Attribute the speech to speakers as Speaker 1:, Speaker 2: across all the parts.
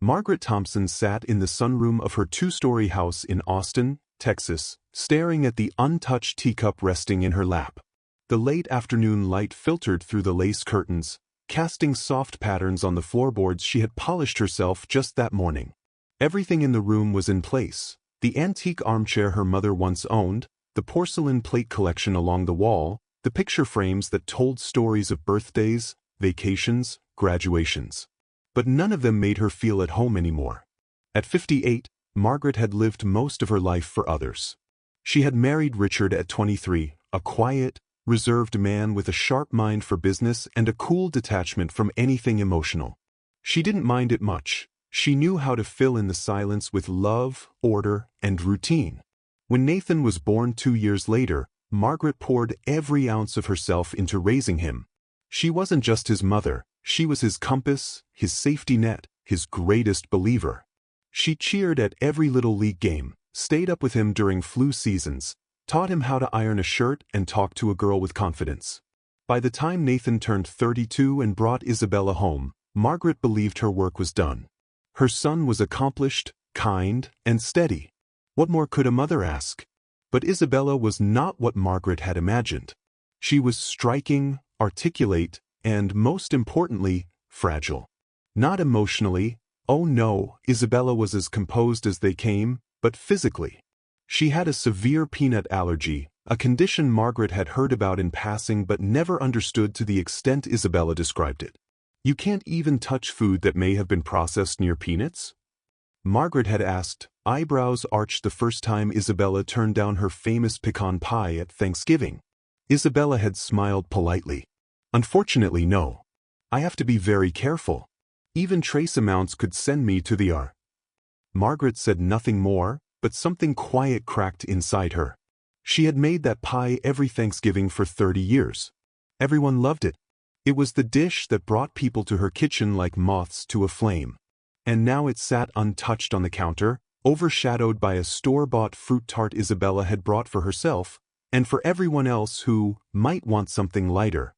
Speaker 1: Margaret Thompson sat in the sunroom of her two-story house in Austin, Texas, staring at the untouched teacup resting in her lap. The late afternoon light filtered through the lace curtains, casting soft patterns on the floorboards she had polished herself just that morning. Everything in the room was in place: the antique armchair her mother once owned, the porcelain plate collection along the wall, the picture frames that told stories of birthdays, vacations, graduations. But none of them made her feel at home anymore. At 58, Margaret had lived most of her life for others. She had married Richard at 23, a quiet, reserved man with a sharp mind for business and a cool detachment from anything emotional. She didn't mind it much. She knew how to fill in the silence with love, order, and routine. When Nathan was born 2 years later, Margaret poured every ounce of herself into raising him. She wasn't just his mother, she was his compass, his safety net, his greatest believer. She cheered at every little league game, stayed up with him during flu seasons, taught him how to iron a shirt and talk to a girl with confidence. By the time Nathan turned 32 and brought Isabella home, Margaret believed her work was done. Her son was accomplished, kind, and steady. What more could a mother ask? But Isabella was not what Margaret had imagined. She was striking, articulate, and, most importantly, fragile. Not emotionally. Oh no, Isabella was as composed as they came, but physically. She had a severe peanut allergy, a condition Margaret had heard about in passing but never understood to the extent Isabella described it. You can't even touch food that may have been processed near peanuts? Margaret had asked, eyebrows arched the first time Isabella turned down her famous pecan pie at Thanksgiving. Isabella had smiled politely. Unfortunately, no. I have to be very careful. Even trace amounts could send me to the ER. Margaret said nothing more, but something quiet cracked inside her. She had made that pie every Thanksgiving for 30 years. Everyone loved it. It was the dish that brought people to her kitchen like moths to a flame. And now it sat untouched on the counter, overshadowed by a store-bought fruit tart Isabella had brought for herself, and for everyone else who might want something lighter.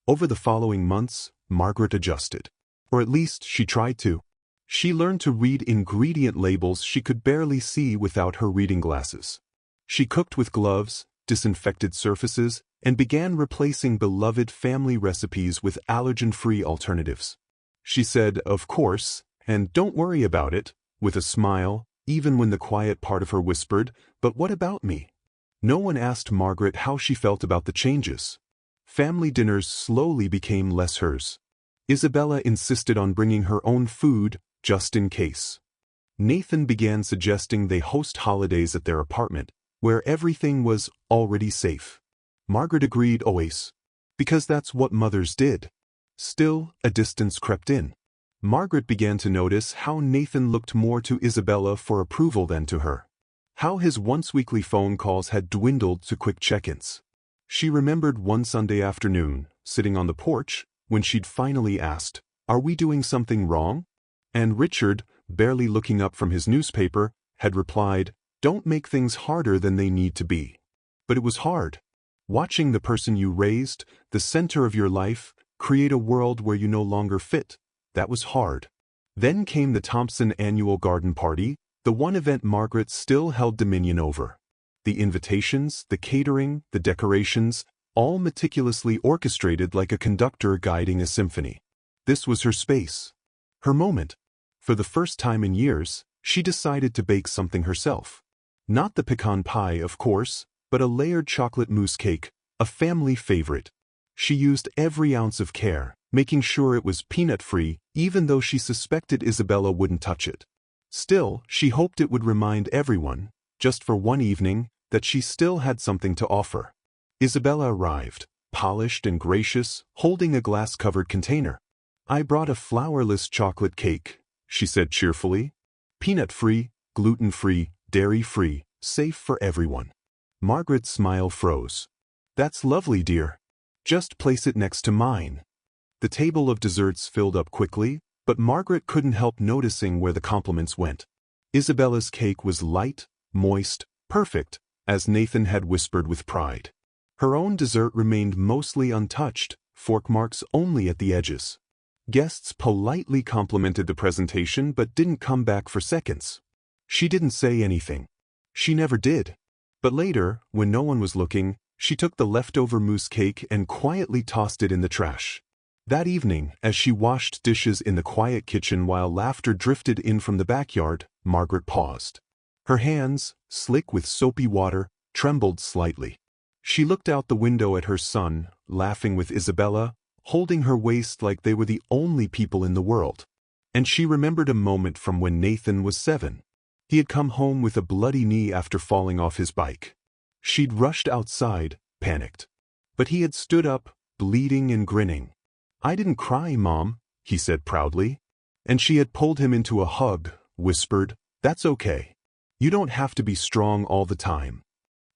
Speaker 1: Over the following months, Margaret adjusted. Or at least she tried to. She learned to read ingredient labels she could barely see without her reading glasses. She cooked with gloves, disinfected surfaces, and began replacing beloved family recipes with allergen-free alternatives. She said, of course, and don't worry about it, with a smile, even when the quiet part of her whispered, but what about me? No one asked Margaret how she felt about the changes. Family dinners slowly became less hers. Isabella insisted on bringing her own food, just in case. Nathan began suggesting they host holidays at their apartment, where everything was already safe. Margaret agreed always, because that's what mothers did. Still, a distance crept in. Margaret began to notice how Nathan looked more to Isabella for approval than to her. How his once-weekly phone calls had dwindled to quick check-ins. She remembered one Sunday afternoon, sitting on the porch, when she'd finally asked, "Are we doing something wrong?" And Richard, barely looking up from his newspaper, had replied, "Don't make things harder than they need to be." But it was hard. Watching the person you raised, the center of your life, create a world where you no longer fit, that was hard. Then came the Thompson annual garden party, the one event Margaret still held dominion over. The invitations, the catering, the decorations, all meticulously orchestrated like a conductor guiding a symphony. This was her space. Her moment. For the first time in years, she decided to bake something herself. Not the pecan pie, of course, but a layered chocolate mousse cake, a family favorite. She used every ounce of care, making sure it was peanut-free, even though she suspected Isabella wouldn't touch it. Still, she hoped it would remind everyone, just for one evening, that she still had something to offer. Isabella arrived, polished and gracious, holding a glass-covered container. "I brought a flourless chocolate cake," she said cheerfully. "Peanut-free, gluten-free, dairy-free, safe for everyone." Margaret's smile froze. "That's lovely, dear. Just place it next to mine." The table of desserts filled up quickly, but Margaret couldn't help noticing where the compliments went. Isabella's cake was light, moist, perfect, as Nathan had whispered with pride. Her own dessert remained mostly untouched, fork marks only at the edges. Guests politely complimented the presentation but didn't come back for seconds. She didn't say anything. She never did. But later, when no one was looking, she took the leftover mousse cake and quietly tossed it in the trash. That evening, as she washed dishes in the quiet kitchen while laughter drifted in from the backyard, Margaret paused. Her hands, slick with soapy water, trembled slightly. She looked out the window at her son, laughing with Isabella, holding her waist like they were the only people in the world. And she remembered a moment from when Nathan was 7. He had come home with a bloody knee after falling off his bike. She'd rushed outside, panicked. But he had stood up, bleeding and grinning. "I didn't cry, Mom," he said proudly. And she had pulled him into a hug, whispered, "That's okay. You don't have to be strong all the time."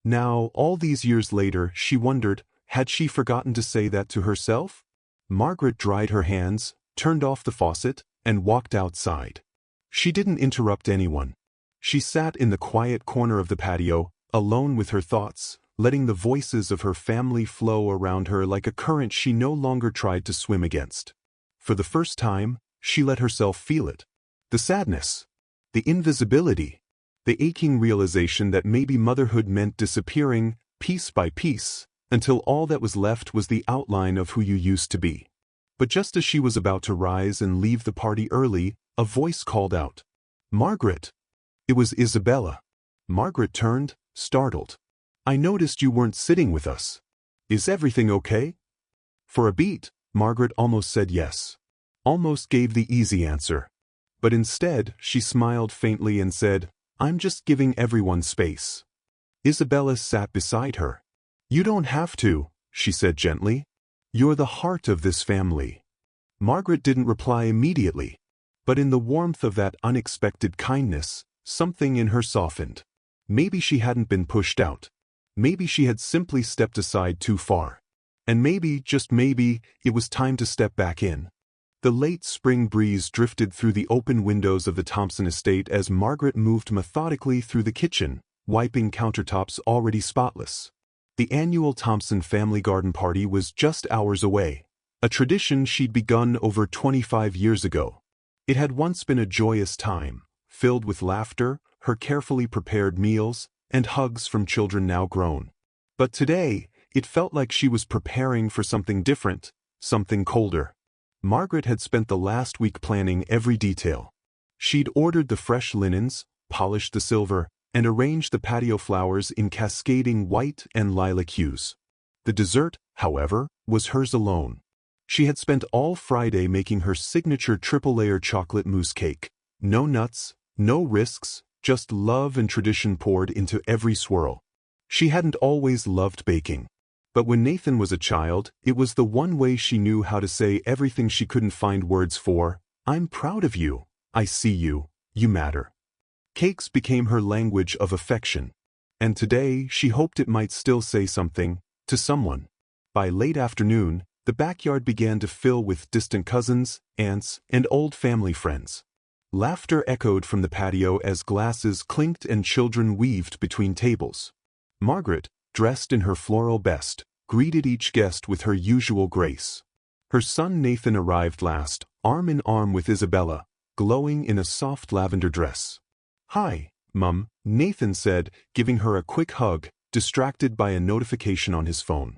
Speaker 1: Now, all these years later, she wondered, had she forgotten to say that to herself? Margaret dried her hands, turned off the faucet, and walked outside. She didn't interrupt anyone. She sat in the quiet corner of the patio, alone with her thoughts, letting the voices of her family flow around her like a current she no longer tried to swim against. For the first time, she let herself feel it. The sadness, the invisibility, the aching realization that maybe motherhood meant disappearing, piece by piece, until all that was left was the outline of who you used to be. But just as she was about to rise and leave the party early, a voice called out, "Margaret!" It was Isabella. Margaret turned, startled. "I noticed you weren't sitting with us. Is everything okay?" For a beat, Margaret almost said yes. Almost gave the easy answer. But instead, she smiled faintly and said, "I'm just giving everyone space." Isabella sat beside her. "You don't have to," she said gently. "You're the heart of this family." Margaret didn't reply immediately. But in the warmth of that unexpected kindness, something in her softened. Maybe she hadn't been pushed out. Maybe she had simply stepped aside too far. And maybe, just maybe, it was time to step back in. The late spring breeze drifted through the open windows of the Thompson estate as Margaret moved methodically through the kitchen, wiping countertops already spotless. The annual Thompson family garden party was just hours away, a tradition she'd begun over 25 years ago. It had once been a joyous time, filled with laughter, her carefully prepared meals, and hugs from children now grown. But today, it felt like she was preparing for something different, something colder. Margaret had spent the last week planning every detail. She'd ordered the fresh linens, polished the silver, and arranged the patio flowers in cascading white and lilac hues. The dessert, however, was hers alone. She had spent all Friday making her signature triple-layer chocolate mousse cake. No nuts, no risks, just love and tradition poured into every swirl. She hadn't always loved baking. But when Nathan was a child, it was the one way she knew how to say everything she couldn't find words for. "I'm proud of you. I see you. You matter." Cakes became her language of affection. And today, she hoped it might still say something, to someone. By late afternoon, the backyard began to fill with distant cousins, aunts, and old family friends. Laughter echoed from the patio as glasses clinked and children weaved between tables. Margaret, dressed in her floral best, greeted each guest with her usual grace. Her son Nathan arrived last, arm in arm with Isabella, glowing in a soft lavender dress. "Hi, Mum," Nathan said, giving her a quick hug, distracted by a notification on his phone.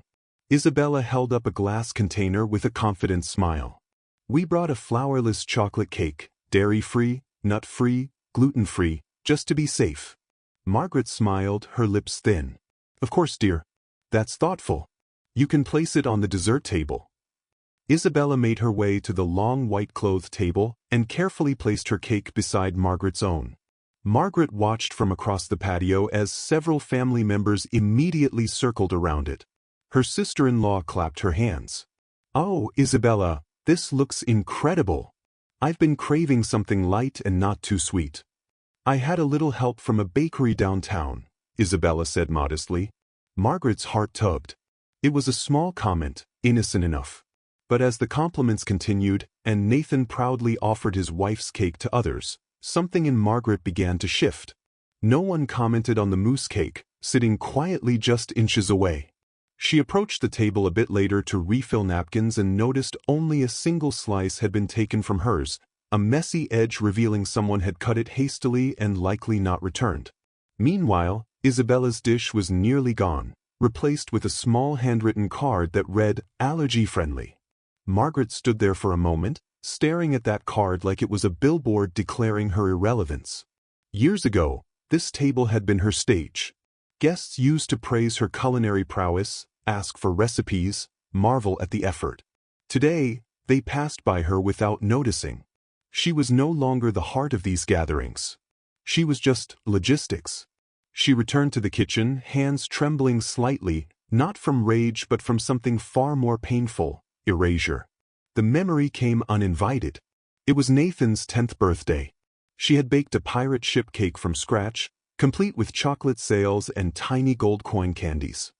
Speaker 1: Isabella held up a glass container with a confident smile. "We brought a flourless chocolate cake, dairy-free, nut-free, gluten-free, just to be safe." Margaret smiled, her lips thin. "Of course, dear. That's thoughtful. You can place it on the dessert table." Isabella made her way to the long white-clothed table and carefully placed her cake beside Margaret's own. Margaret watched from across the patio as several family members immediately circled around it. Her sister-in-law clapped her hands. "Oh, Isabella, this looks incredible. I've been craving something light and not too sweet." "I had a little help from a bakery downtown," Isabella said modestly. Margaret's heart tugged. It was a small comment, innocent enough. But as the compliments continued, and Nathan proudly offered his wife's cake to others, something in Margaret began to shift. No one commented on the mousse cake, sitting quietly just inches away. She approached the table a bit later to refill napkins and noticed only a single slice had been taken from hers, a messy edge revealing someone had cut it hastily and likely not returned. Meanwhile, Isabella's dish was nearly gone, replaced with a small handwritten card that read, "Allergy-friendly." Margaret stood there for a moment, staring at that card like it was a billboard declaring her irrelevance. Years ago, this table had been her stage. Guests used to praise her culinary prowess, ask for recipes, marvel at the effort. Today, they passed by her without noticing. She was no longer the heart of these gatherings. She was just logistics. She returned to the kitchen, hands trembling slightly, not from rage but from something far more painful, erasure. The memory came uninvited. It was Nathan's 10th birthday. She had baked a pirate ship cake from scratch, complete with chocolate sails and tiny gold coin candies.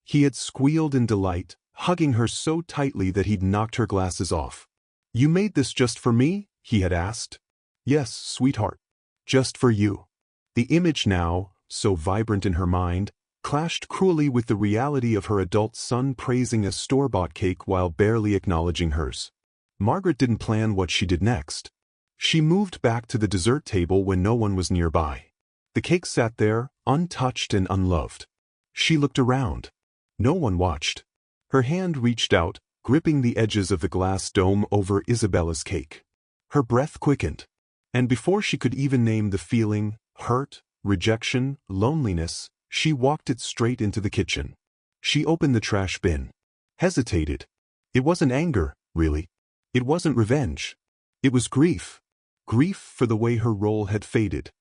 Speaker 1: He had squealed in delight, hugging her so tightly that he'd knocked her glasses off. "You made this just for me?" he had asked. "Yes, sweetheart. Just for you." The image now, so vibrant in her mind, clashed cruelly with the reality of her adult son praising a store-bought cake while barely acknowledging hers. Margaret didn't plan what she did next. She moved back to the dessert table when no one was nearby. The cake sat there, untouched and unloved. She looked around. No one watched. Her hand reached out, gripping the edges of the glass dome over Isabella's cake. Her breath quickened. And before she could even name the feeling, hurt, rejection, loneliness, she walked it straight into the kitchen. She opened the trash bin. Hesitated. It wasn't anger, really. It wasn't revenge. It was grief. Grief for the way her role had faded.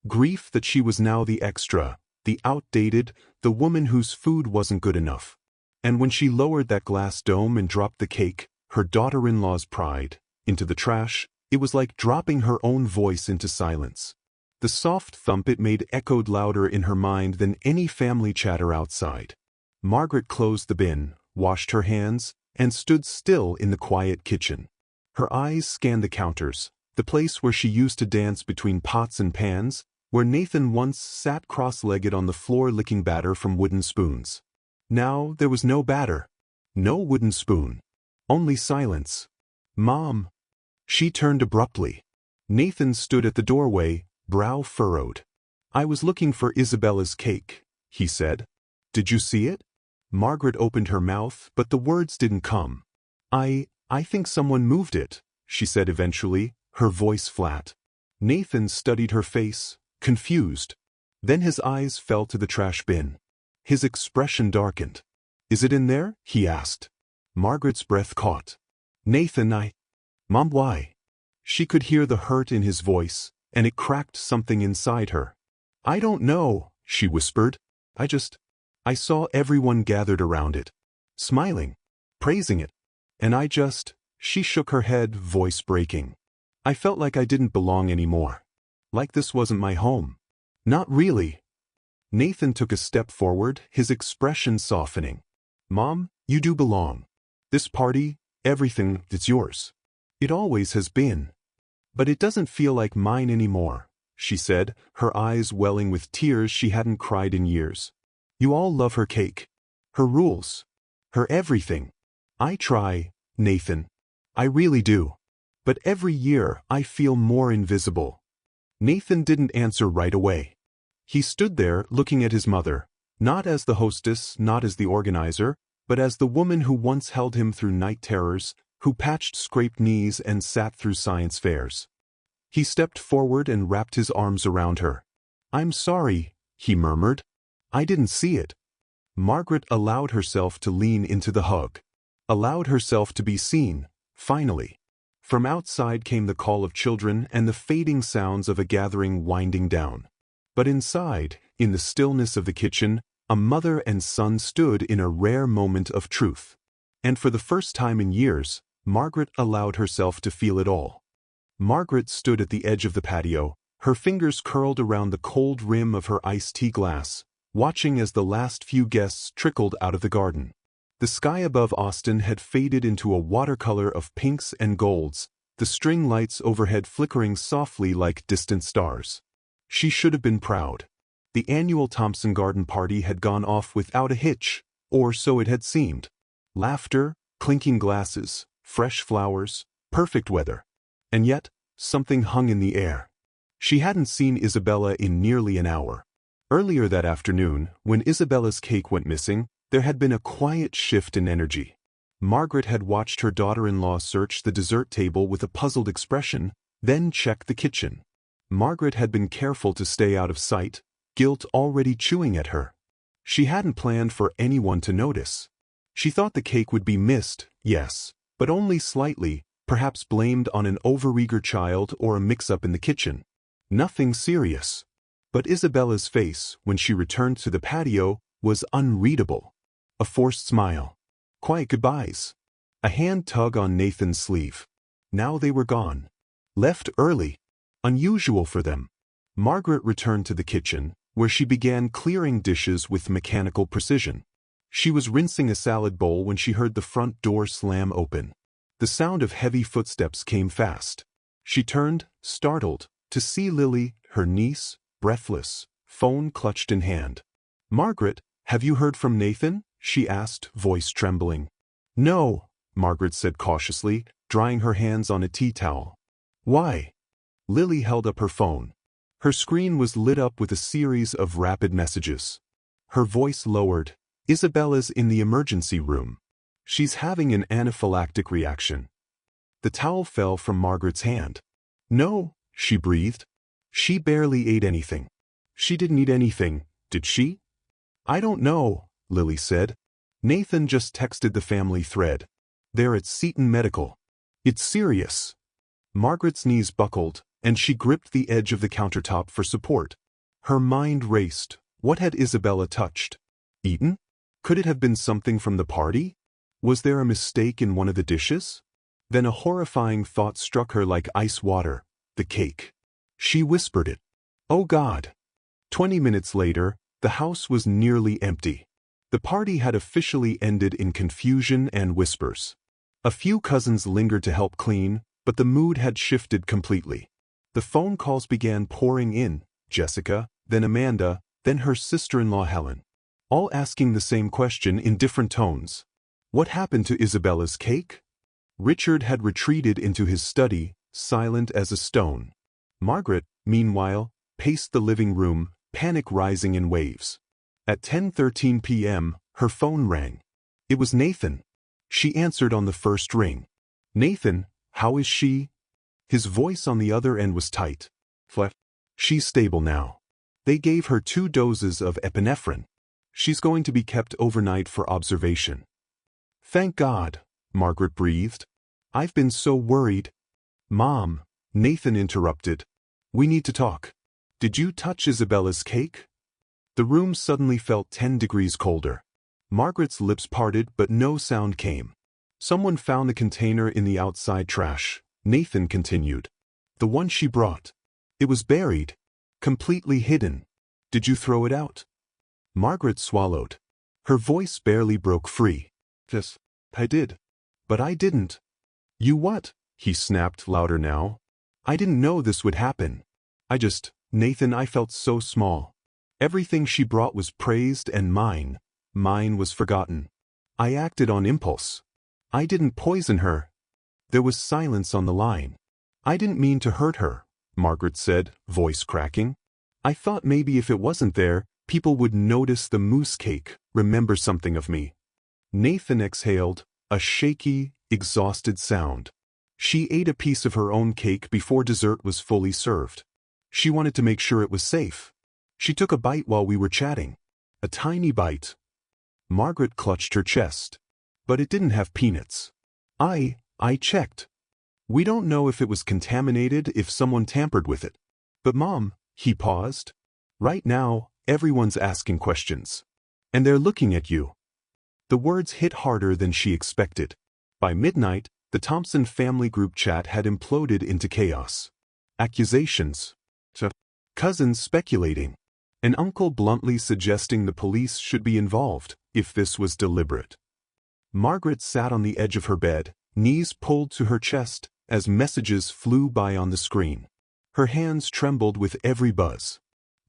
Speaker 1: Grief that she was now the extra, the outdated, the woman whose food wasn't good enough. And when she lowered that glass dome and dropped the cake, her daughter-in-law's pride, into the trash, it was like dropping her own voice into silence. The soft thump it made echoed louder in her mind than any family chatter outside. Margaret closed the bin, washed her hands, and stood still in the quiet kitchen. Her eyes scanned the counters, the place where she used to dance between pots and pans, where Nathan once sat cross-legged on the floor licking batter from wooden spoons. Now there was no batter. No wooden spoon. Only silence. "Mom." She turned abruptly. Nathan stood at the doorway, brow furrowed. "I was looking for Isabella's cake," he said. "Did you see it?" Margaret opened her mouth, but the words didn't come. I think someone moved it," she said eventually, her voice flat. Nathan studied her face, confused. Then his eyes fell to the trash bin. His expression darkened. "Is it in there?" he asked. Margaret's breath caught. "Nathan, Mom, why?" She could hear the hurt in his voice, and it cracked something inside her. "I don't know," she whispered. I saw everyone gathered around it, smiling, praising it. And she shook her head, voice breaking. "I felt like I didn't belong anymore. Like this wasn't my home." "Not really." Nathan took a step forward, his expression softening. "Mom, you do belong. This party, everything, it's yours. It always has been. But it doesn't feel like mine anymore," she said, her eyes welling with tears she hadn't cried in years. "You all love her cake. Her rules. Her everything. I try, Nathan. I really do. But every year I feel more invisible." Nathan didn't answer right away. He stood there looking at his mother, not as the hostess, not as the organizer, but as the woman who once held him through night terrors, who patched scraped knees and sat through science fairs. He stepped forward and wrapped his arms around her. "I'm sorry," he murmured. "I didn't see it." Margaret allowed herself to lean into the hug. Allowed herself to be seen, finally. From outside came the call of children and the fading sounds of a gathering winding down. But inside, in the stillness of the kitchen, a mother and son stood in a rare moment of truth. And for the first time in years, Margaret allowed herself to feel it all. Margaret stood at the edge of the patio, her fingers curled around the cold rim of her iced tea glass, watching as the last few guests trickled out of the garden. The sky above Austin had faded into a watercolor of pinks and golds, the string lights overhead flickering softly like distant stars. She should have been proud. The annual Thompson Garden Party had gone off without a hitch, Or so it had seemed. Laughter, clinking glasses, fresh flowers, perfect weather. And yet, something hung in the air. She hadn't seen Isabella in nearly an hour. Earlier that afternoon, when Isabella's cake went missing, there had been a quiet shift in energy. Margaret had watched her daughter-in-law search the dessert table with a puzzled expression, then check the kitchen. Margaret had been careful to stay out of sight, guilt already chewing at her. She hadn't planned for anyone to notice. She thought the cake would be missed, yes, but only slightly, perhaps blamed on an overeager child or a mix-up in the kitchen. Nothing serious. But Isabella's face, when she returned to the patio, was unreadable. A forced smile. Quiet goodbyes. A hand tug on Nathan's sleeve. Now they were gone. Left early. Unusual for them. Margaret returned to the kitchen, where she began clearing dishes with mechanical precision. She was rinsing a salad bowl when she heard the front door slam open. The sound of heavy footsteps came fast. She turned, startled, to see Lily, her niece, breathless, phone clutched in hand. "Margaret, have you heard from Nathan?" she asked, voice trembling. "No," Margaret said cautiously, drying her hands on a tea towel. "Why?" Lily held up her phone. Her screen was lit up with a series of rapid messages. Her voice lowered. "Isabella's in the emergency room. She's having an anaphylactic reaction." The towel fell from Margaret's hand. "No," she breathed. "She barely ate anything." "She didn't eat anything, did she?" "I don't know," Lily said. "Nathan just texted the family thread. They're at Seton Medical. It's serious." Margaret's knees buckled, and she gripped the edge of the countertop for support. Her mind raced. What had Isabella touched? Eaten? Could it have been something from the party? Was there a mistake in one of the dishes? Then a horrifying thought struck her like ice water. The cake. She whispered it. "Oh God." 20 minutes later, the house was nearly empty. The party had officially ended in confusion and whispers. A few cousins lingered to help clean, but the mood had shifted completely. The phone calls began pouring in, Jessica, then Amanda, then her sister-in-law Helen. All asking the same question in different tones. What happened to Isabella's cake? Richard had retreated into his study, silent as a stone. Margaret, meanwhile, paced the living room, panic rising in waves. At 10:13 p.m., her phone rang. It was Nathan. She answered on the first ring. "Nathan, how is she?" His voice on the other end was tight. "Flat. She's stable now. They gave her 2 doses of epinephrine. She's going to be kept overnight for observation." "Thank God," Margaret breathed. "I've been so worried." "Mom," Nathan interrupted. "We need to talk. Did you touch Isabella's cake?" The room suddenly felt 10 degrees colder. Margaret's lips parted, but no sound came. "Someone found the container in the outside trash," Nathan continued. "The one she brought. It was buried. Completely hidden. Did you throw it out?" Margaret swallowed. Her voice barely broke free. "Yes, I did. But I didn't." "You what?" he snapped louder now. "I didn't know this would happen. Nathan, I felt so small. Everything she brought was praised and mine was forgotten. I acted on impulse. I didn't poison her." There was silence on the line. "I didn't mean to hurt her," Margaret said, voice cracking. "I thought maybe if it wasn't there, people would notice the mousse cake, remember something of me." Nathan exhaled, a shaky, exhausted sound. She ate a piece of her own cake before dessert was fully served. She wanted to make sure it was safe. She took a bite while we were chatting. A tiny bite. Margaret clutched her chest. "But it didn't have peanuts. I checked. We don't know if it was contaminated, if someone tampered with it." "But Mom," he paused. "Right now, everyone's asking questions. And they're looking at you." The words hit harder than she expected. By midnight, the Thompson family group chat had imploded into chaos. Accusations. Cousins speculating. An uncle bluntly suggesting the police should be involved, if this was deliberate. Margaret sat on the edge of her bed, knees pulled to her chest, as messages flew by on the screen. Her hands trembled with every buzz.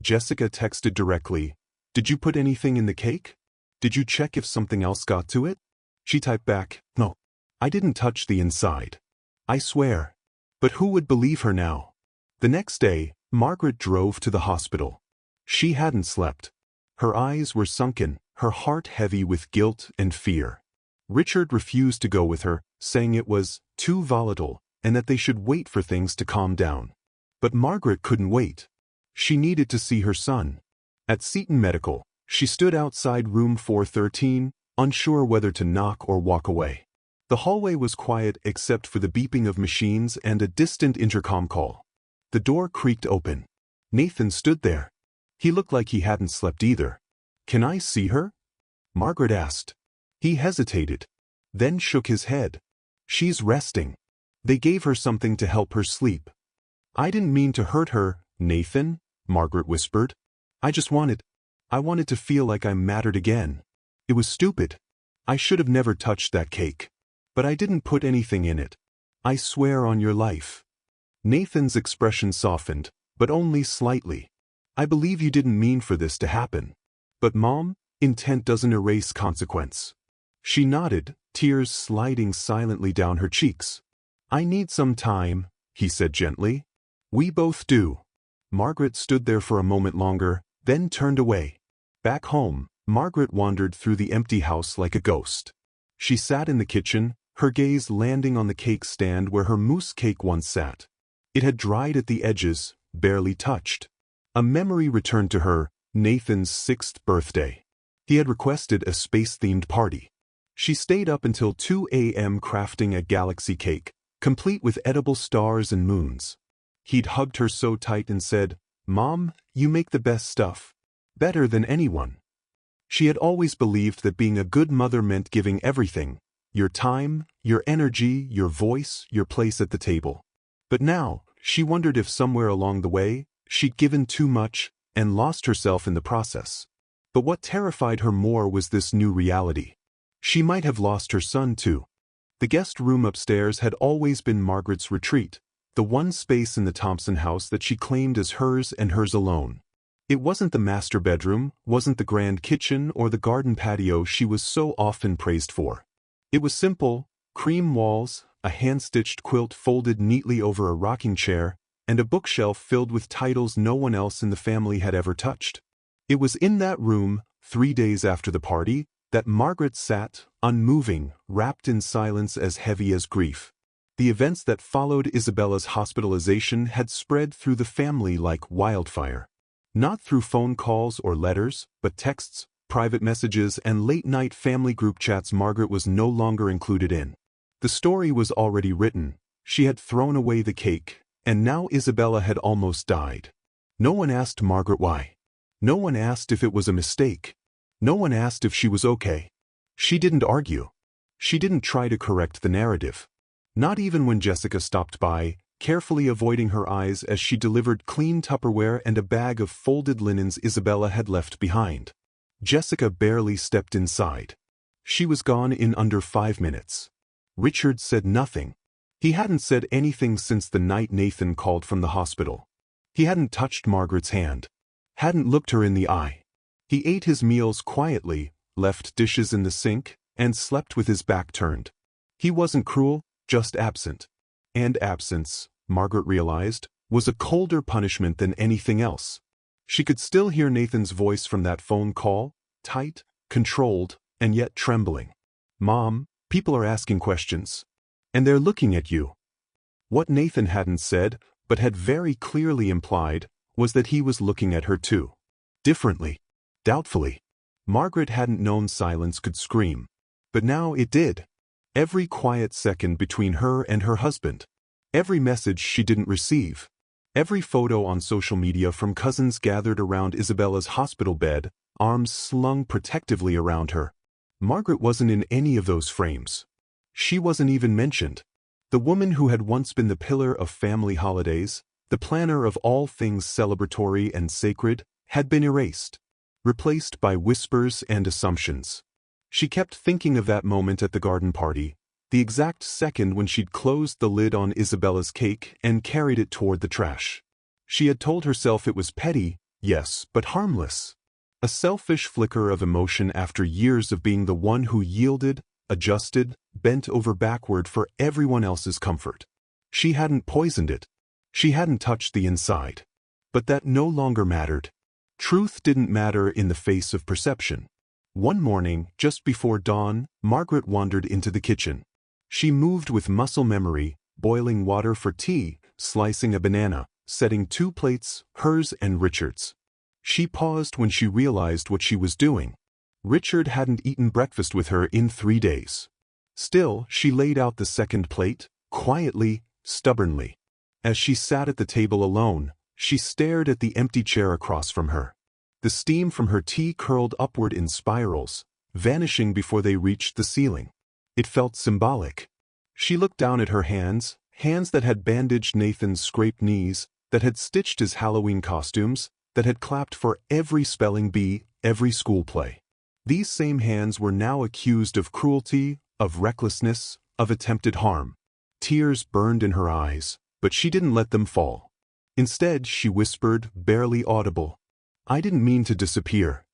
Speaker 1: Jessica texted directly, "Did you put anything in the cake?" Did you check if something else got to it? She typed back, no. I didn't touch the inside. I swear. But who would believe her now? The next day, Margaret drove to the hospital. She hadn't slept. Her eyes were sunken, her heart heavy with guilt and fear. Richard refused to go with her, saying it was too volatile and that they should wait for things to calm down. But Margaret couldn't wait. She needed to see her son. At Seton Medical, she stood outside room 413, unsure whether to knock or walk away. The hallway was quiet except for the beeping of machines and a distant intercom call. The door creaked open. Nathan stood there. He looked like he hadn't slept either. Can I see her? Margaret asked. He hesitated, then shook his head. She's resting. They gave her something to help her sleep. I didn't mean to hurt her, Nathan, Margaret whispered. I wanted to feel like I mattered again. It was stupid. I should have never touched that cake. But I didn't put anything in it. I swear on your life. Nathan's expression softened, but only slightly. I believe you didn't mean for this to happen. But Mom, intent doesn't erase consequence. She nodded, tears sliding silently down her cheeks. I need some time, he said gently. We both do. Margaret stood there for a moment longer, then turned away. Back home, Margaret wandered through the empty house like a ghost. She sat in the kitchen, her gaze landing on the cake stand where her mousse cake once sat. It had dried at the edges, barely touched. A memory returned to her, Nathan's 6th birthday. He had requested a space-themed party. She stayed up until 2 a.m. crafting a galaxy cake, complete with edible stars and moons. He'd hugged her so tight and said, Mom, you make the best stuff. Better than anyone. She had always believed that being a good mother meant giving everything. Your time, your energy, your voice, your place at the table. But now, she wondered if somewhere along the way, she'd given too much and lost herself in the process. But what terrified her more was this new reality. She might have lost her son too. The guest room upstairs had always been Margaret's retreat, the one space in the Thompson house that she claimed as hers and hers alone. It wasn't the master bedroom, wasn't the grand kitchen or the garden patio she was so often praised for. It was simple, cream walls, a hand-stitched quilt folded neatly over a rocking chair, and a bookshelf filled with titles no one else in the family had ever touched. It was in that room, 3 days after the party, that Margaret sat, unmoving, wrapped in silence as heavy as grief. The events that followed Isabella's hospitalization had spread through the family like wildfire. Not through phone calls or letters, but texts, private messages, and late-night family group chats Margaret was no longer included in. The story was already written. She had thrown away the cake, and now Isabella had almost died. No one asked Margaret why. No one asked if it was a mistake. No one asked if she was okay. She didn't argue. She didn't try to correct the narrative. Not even when Jessica stopped by, carefully avoiding her eyes as she delivered clean Tupperware and a bag of folded linens Isabella had left behind. Jessica barely stepped inside. She was gone in under 5 minutes. Richard said nothing. He hadn't said anything since the night Nathan called from the hospital. He hadn't touched Margaret's hand. Hadn't looked her in the eye. He ate his meals quietly, left dishes in the sink, and slept with his back turned. He wasn't cruel, just absent. And absence, Margaret realized, was a colder punishment than anything else. She could still hear Nathan's voice from that phone call, tight, controlled, and yet trembling. Mom, people are asking questions. And they're looking at you. What Nathan hadn't said, but had very clearly implied, was that he was looking at her too. Differently. Doubtfully. Margaret hadn't known silence could scream. But now it did. Every quiet second between her and her husband. Every message she didn't receive. Every photo on social media from cousins gathered around Isabella's hospital bed, arms slung protectively around her. Margaret wasn't in any of those frames. She wasn't even mentioned. The woman who had once been the pillar of family holidays, the planner of all things celebratory and sacred, had been erased, replaced by whispers and assumptions. She kept thinking of that moment at the garden party, the exact second when she'd closed the lid on Isabella's cake and carried it toward the trash. She had told herself it was petty, yes, but harmless. A selfish flicker of emotion after years of being the one who yielded, adjusted, bent over backward for everyone else's comfort. She hadn't poisoned it. She hadn't touched the inside. But that no longer mattered. Truth didn't matter in the face of perception. One morning, just before dawn, Margaret wandered into the kitchen. She moved with muscle memory, boiling water for tea, slicing a banana, setting 2 plates, hers and Richard's. She paused when she realized what she was doing. Richard hadn't eaten breakfast with her in 3 days. Still, she laid out the second plate, quietly, stubbornly. As she sat at the table alone, she stared at the empty chair across from her. The steam from her tea curled upward in spirals, vanishing before they reached the ceiling. It felt symbolic. She looked down at her hands, hands that had bandaged Nathan's scraped knees, that had stitched his Halloween costumes, that had clapped for every spelling bee, every school play. These same hands were now accused of cruelty, of recklessness, of attempted harm. Tears burned in her eyes, but she didn't let them fall. Instead, she whispered, barely audible, "I didn't mean to disappear."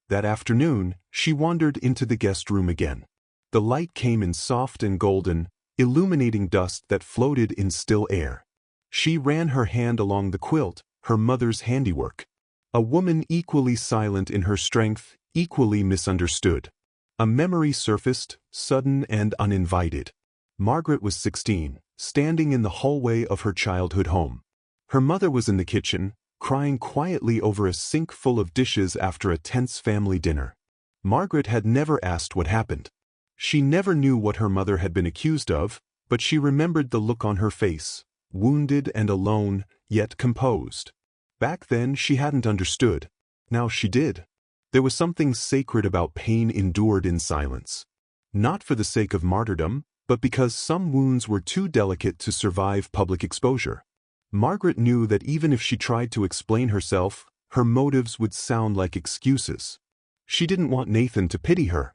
Speaker 1: That afternoon, she wandered into the guest room again. The light came in soft and golden, illuminating dust that floated in still air. She ran her hand along the quilt, her mother's handiwork. A woman equally silent in her strength, equally misunderstood. A memory surfaced, sudden and uninvited. Margaret was 16, standing in the hallway of her childhood home. Her mother was in the kitchen, crying quietly over a sink full of dishes after a tense family dinner. Margaret had never asked what happened. She never knew what her mother had been accused of, but she remembered the look on her face, wounded and alone, yet composed. Back then she hadn't understood. Now she did. There was something sacred about pain endured in silence. Not for the sake of martyrdom, but because some wounds were too delicate to survive public exposure. Margaret knew that even if she tried to explain herself, her motives would sound like excuses. She didn't want Nathan to pity her.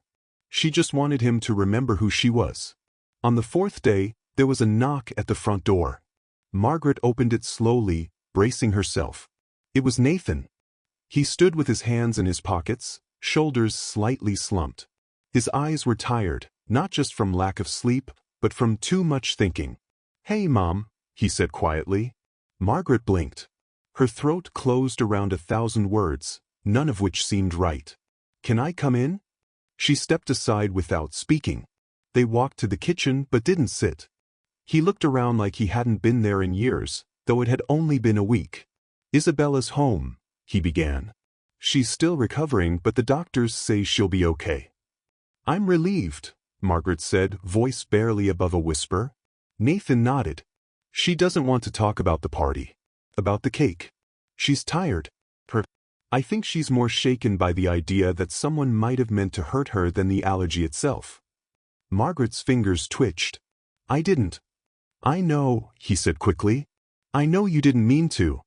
Speaker 1: She just wanted him to remember who she was. On the 4th day, there was a knock at the front door. Margaret opened it slowly, bracing herself. It was Nathan. He stood with his hands in his pockets, shoulders slightly slumped. His eyes were tired, not just from lack of sleep, but from too much thinking. "Hey, Mom," he said quietly. Margaret blinked. Her throat closed around 1,000 words, none of which seemed right. "Can I come in?" She stepped aside without speaking. They walked to the kitchen but didn't sit. He looked around like he hadn't been there in years, though it had only been a week. "Isabella's home," he began. "She's still recovering, but the doctors say she'll be okay." "I'm relieved," Margaret said, voice barely above a whisper. Nathan nodded. "She doesn't want to talk about the party. About the cake. She's tired. I think she's more shaken by the idea that someone might have meant to hurt her than the allergy itself." Margaret's fingers twitched. "I didn't." "I know," he said quickly. "I know you didn't mean to."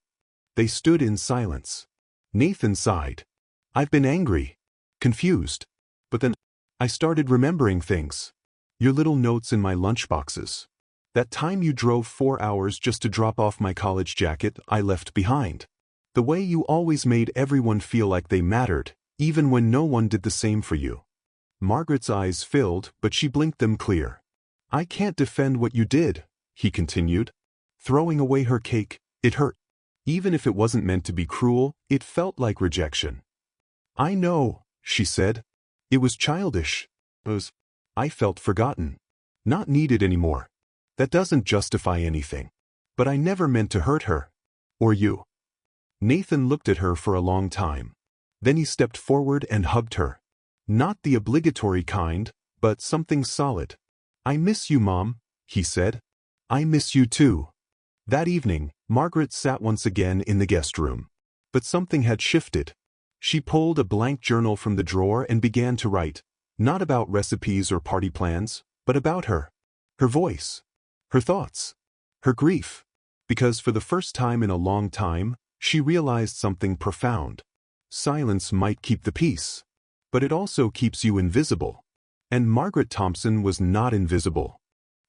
Speaker 1: They stood in silence. Nathan sighed. "I've been angry. Confused. But then I started remembering things. Your little notes in my lunchboxes. That time you drove 4 hours just to drop off my college jacket I left behind. The way you always made everyone feel like they mattered, even when no one did the same for you." Margaret's eyes filled, but she blinked them clear. "I can't defend what you did," he continued. "Throwing away her cake, it hurt. Even if it wasn't meant to be cruel, it felt like rejection." "I know," she said. "It was childish. I felt forgotten. Not needed anymore. That doesn't justify anything. But I never meant to hurt her. Or you." Nathan looked at her for a long time. Then he stepped forward and hugged her. Not the obligatory kind, but something solid. "I miss you, Mom," he said. "I miss you too." That evening, Margaret sat once again in the guest room. But something had shifted. She pulled a blank journal from the drawer and began to write, not about recipes or party plans, but about her. Her voice. Her thoughts. Her grief. Because for the first time in a long time, she realized something profound. Silence might keep the peace, but it also keeps you invisible. And Margaret Thompson was not invisible.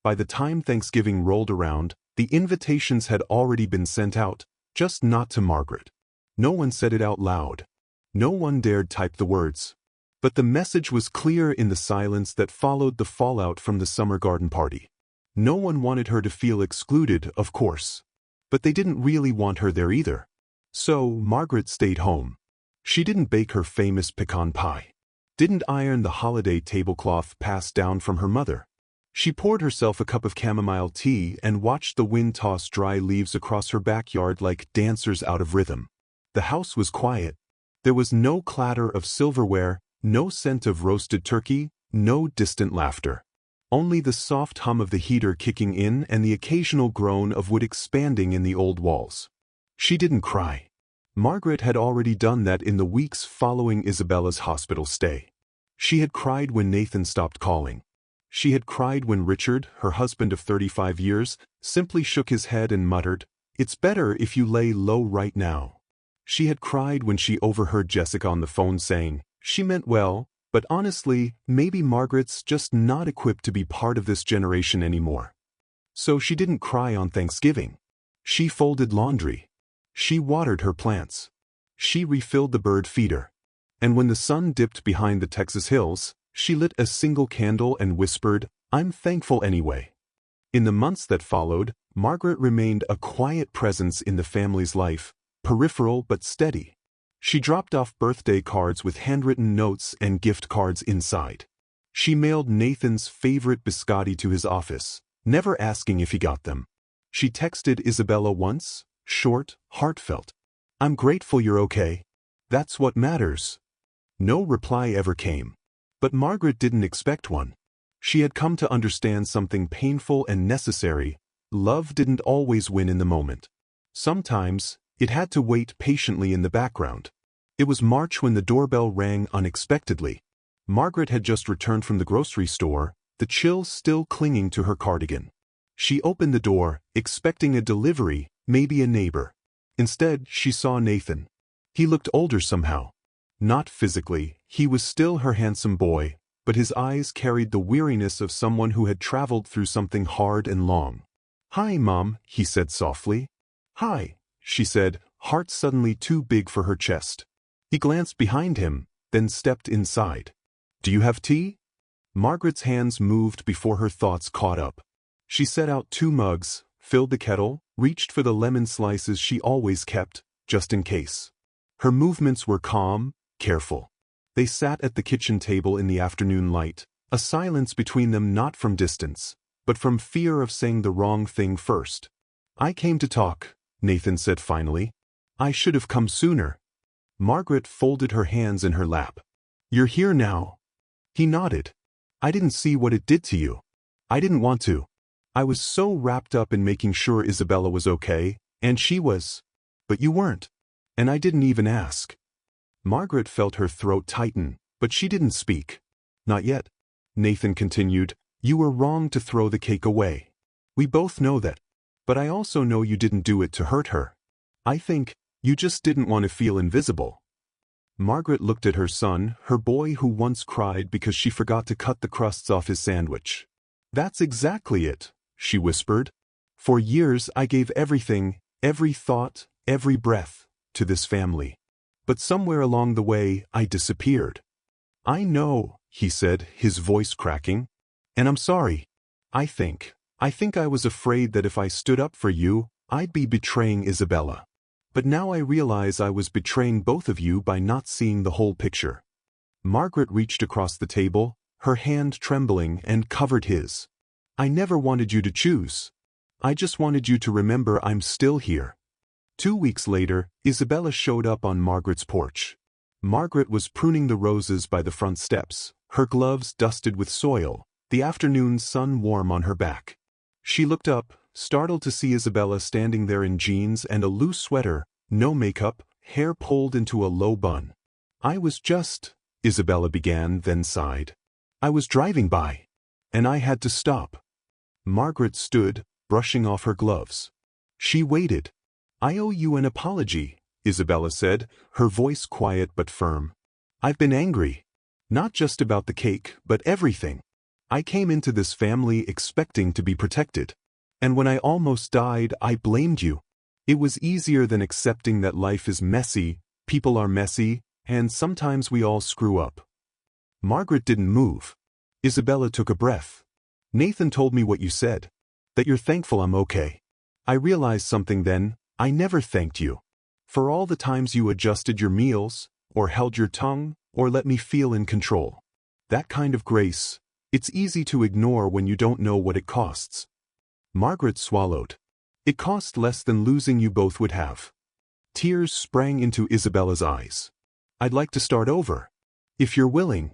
Speaker 1: By the time Thanksgiving rolled around, the invitations had already been sent out, just not to Margaret. No one said it out loud. No one dared type the words. But the message was clear in the silence that followed the fallout from the summer garden party. No one wanted her to feel excluded, of course. But they didn't really want her there either. So, Margaret stayed home. She didn't bake her famous pecan pie. Didn't iron the holiday tablecloth passed down from her mother. She poured herself a cup of chamomile tea and watched the wind toss dry leaves across her backyard like dancers out of rhythm. The house was quiet. There was no clatter of silverware, no scent of roasted turkey, no distant laughter. Only the soft hum of the heater kicking in and the occasional groan of wood expanding in the old walls. She didn't cry. Margaret had already done that in the weeks following Isabella's hospital stay. She had cried when Nathan stopped calling. She had cried when Richard, her husband of 35 years, simply shook his head and muttered, "It's better if you lay low right now." She had cried when she overheard Jessica on the phone saying, "She meant well, but honestly, maybe Margaret's just not equipped to be part of this generation anymore." So she didn't cry on Thanksgiving. She folded laundry. She watered her plants. She refilled the bird feeder. And when the sun dipped behind the Texas hills, she lit a single candle and whispered, "I'm thankful anyway." In the months that followed, Margaret remained a quiet presence in the family's life, peripheral but steady. She dropped off birthday cards with handwritten notes and gift cards inside. She mailed Nathan's favorite biscotti to his office, never asking if he got them. She texted Isabella once, short, heartfelt. "I'm grateful you're okay. That's what matters." No reply ever came. But Margaret didn't expect one. She had come to understand something painful and necessary. Love didn't always win in the moment. Sometimes, it had to wait patiently in the background. It was March when the doorbell rang unexpectedly. Margaret had just returned from the grocery store, the chill still clinging to her cardigan. She opened the door, expecting a delivery, maybe a neighbor. Instead, she saw Nathan. He looked older somehow. Not physically, he was still her handsome boy, but his eyes carried the weariness of someone who had traveled through something hard and long. "Hi, Mom," he said softly. "Hi," she said, heart suddenly too big for her chest. He glanced behind him, then stepped inside. "Do you have tea?" Margaret's hands moved before her thoughts caught up. She set out 2 mugs, filled the kettle, reached for the lemon slices she always kept, just in case. Her movements were calm, careful. They sat at the kitchen table in the afternoon light, a silence between them not from distance, but from fear of saying the wrong thing first. "I came to talk," Nathan said finally. "I should have come sooner." Margaret folded her hands in her lap. "You're here now." He nodded. "I didn't see what it did to you. I didn't want to. I was so wrapped up in making sure Isabella was okay, and she was. But you weren't. And I didn't even ask." Margaret felt her throat tighten, but she didn't speak. "Not yet," Nathan continued. "You were wrong to throw the cake away. We both know that. But I also know you didn't do it to hurt her. I think you just didn't want to feel invisible." Margaret looked at her son, her boy who once cried because she forgot to cut the crusts off his sandwich. "That's exactly it," she whispered. "For years I gave everything, every thought, every breath, to this family. But somewhere along the way, I disappeared." "I know," he said, his voice cracking. "And I'm sorry. I think I was afraid that if I stood up for you, I'd be betraying Isabella. But now I realize I was betraying both of you by not seeing the whole picture." Margaret reached across the table, her hand trembling, and covered his. "I never wanted you to choose. I just wanted you to remember I'm still here." 2 weeks later, Isabella showed up on Margaret's porch. Margaret was pruning the roses by the front steps, her gloves dusted with soil, the afternoon sun warm on her back. She looked up, startled to see Isabella standing there in jeans and a loose sweater, no makeup, hair pulled into a low bun. "I was just," Isabella began, then sighed. "I was driving by. And I had to stop." Margaret stood, brushing off her gloves. She waited. "I owe you an apology," Isabella said, her voice quiet but firm. "I've been angry. Not just about the cake, but everything. I came into this family expecting to be protected. And when I almost died, I blamed you. It was easier than accepting that life is messy, people are messy, And sometimes we all screw up. Margaret didn't move. Isabella took a breath. Nathan told me what you said. That you're thankful I'm okay. I realized something then. I never thanked you. For all the times you adjusted your meals, or held your tongue, or let me feel in control. That kind of grace, it's easy to ignore when you don't know what it costs. Margaret swallowed. It cost less than losing you both would have. Tears sprang into Isabella's eyes. I'd like to start over. If you're willing.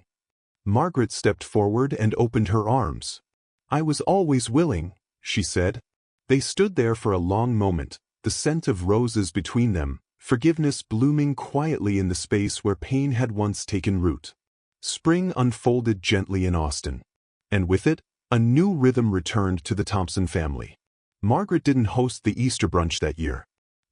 Speaker 1: Margaret stepped forward and opened her arms. I was always willing, she said. They stood there for a long moment, the scent of roses between them, forgiveness blooming quietly in the space where pain had once taken root. Spring unfolded gently in Austin. And with it, a new rhythm returned to the Thompson family. Margaret didn't host the Easter brunch that year.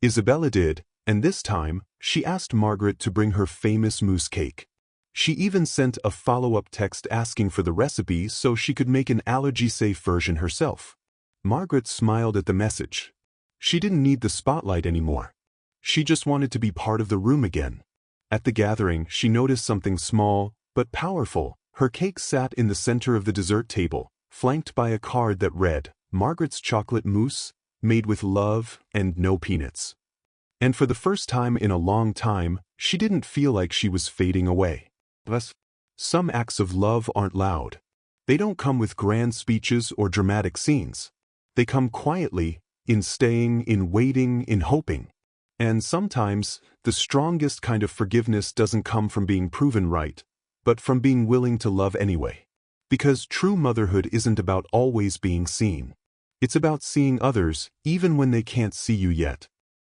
Speaker 1: Isabella did, and this time, she asked Margaret to bring her famous mousse cake. She even sent a follow-up text asking for the recipe so she could make an allergy-safe version herself. Margaret smiled at the message. She didn't need the spotlight anymore. She just wanted to be part of the room again. At the gathering, she noticed something small, but powerful. Her cake sat in the center of the dessert table, flanked by a card that read, Margaret's chocolate mousse, made with love and no peanuts. And for the first time in a long time, she didn't feel like she was fading away. Thus, some acts of love aren't loud. They don't come with grand speeches or dramatic scenes. They come quietly, in staying, in waiting, in hoping. And sometimes, the strongest kind of forgiveness doesn't come from being proven right, but from being willing to love anyway. Because true motherhood isn't about always being seen. It's about seeing others, even when they can't see you yet.